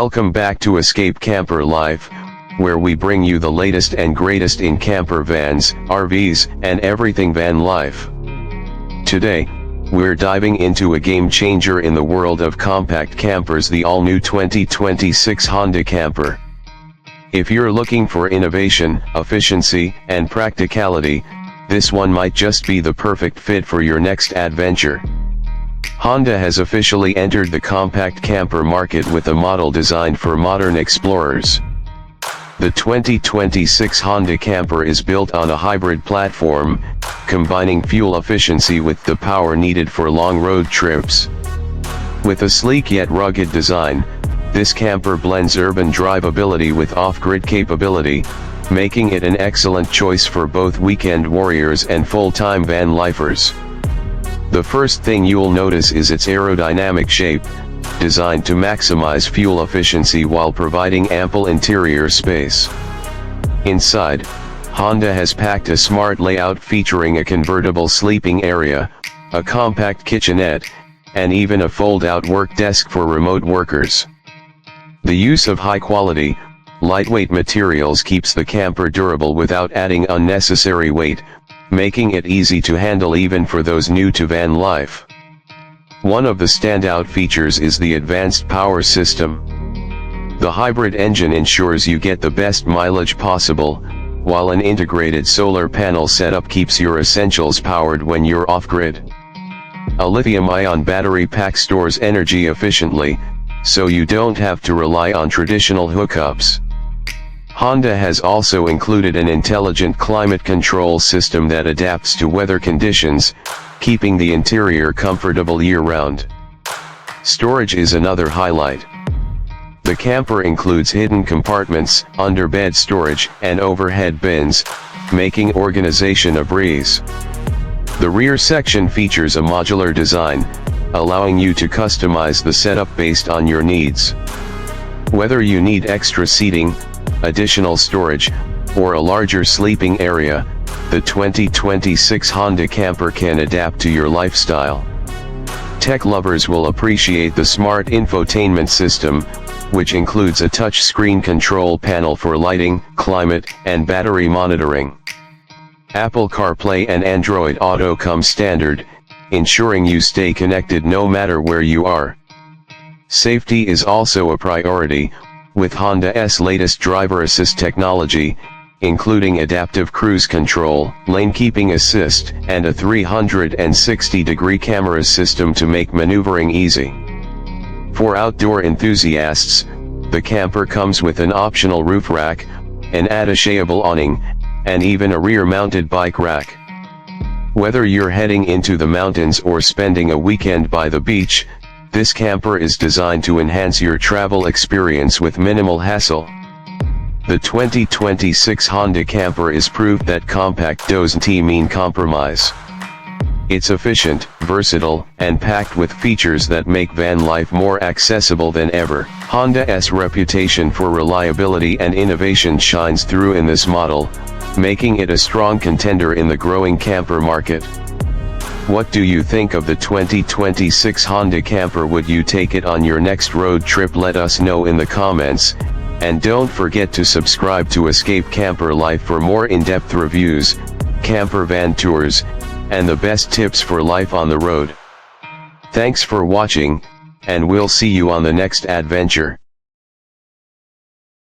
Welcome back to Escape Camper Life, where we bring you the latest and greatest in camper vans, RVs, and everything van life. Today, we're diving into a game changer in the world of compact campers, the all-new 2026 Honda Camper. If you're looking for innovation, efficiency, and practicality, this one might just be the perfect fit for your next adventure. Honda has officially entered the compact camper market with a model designed for modern explorers. The 2026 Honda Camper is built on a hybrid platform, combining fuel efficiency with the power needed for long road trips. With a sleek yet rugged design, this camper blends urban drivability with off-grid capability, making it an excellent choice for both weekend warriors and full-time van lifers. The first thing you'll notice is its aerodynamic shape, designed to maximize fuel efficiency while providing ample interior space. Inside, Honda has packed a smart layout featuring a convertible sleeping area, a compact kitchenette, and even a fold-out work desk for remote workers. The use of high-quality, lightweight materials keeps the camper durable without adding unnecessary weight, making it easy to handle even for those new to van life. One of the standout features is the advanced power system. The hybrid engine ensures you get the best mileage possible, while an integrated solar panel setup keeps your essentials powered when you're off-grid. A lithium-ion battery pack stores energy efficiently, so you don't have to rely on traditional hookups. Honda has also included an intelligent climate control system that adapts to weather conditions, keeping the interior comfortable year-round. Storage is another highlight. The camper includes hidden compartments, underbed storage, and overhead bins, making organization a breeze. The rear section features a modular design, allowing you to customize the setup based on your needs. Whether you need extra seating, additional storage, or a larger sleeping area, the 2026 Honda Camper can adapt to your lifestyle. Tech lovers will appreciate the smart infotainment system, which includes a touchscreen control panel for lighting, climate, and battery monitoring. Apple CarPlay and Android Auto come standard, ensuring you stay connected no matter where you are. Safety is also a priority, with Honda's latest driver assist technology, including adaptive cruise control, lane keeping assist, and a 360-degree camera system to make maneuvering easy. For outdoor enthusiasts, the camper comes with an optional roof rack, an attachable awning, and even a rear-mounted bike rack. Whether you're heading into the mountains or spending a weekend by the beach, this camper is designed to enhance your travel experience with minimal hassle. The 2026 Honda Camper is proof that compact doesn't mean compromise. It's efficient, versatile, and packed with features that make van life more accessible than ever. Honda's reputation for reliability and innovation shines through in this model, making it a strong contender in the growing camper market. What do you think of the 2026 Honda Camper? Would you take it on your next road trip? Let us know in the comments, and don't forget to subscribe to Escape Camper Life for more in-depth reviews, camper van tours, and the best tips for life on the road. Thanks for watching, and we'll see you on the next adventure.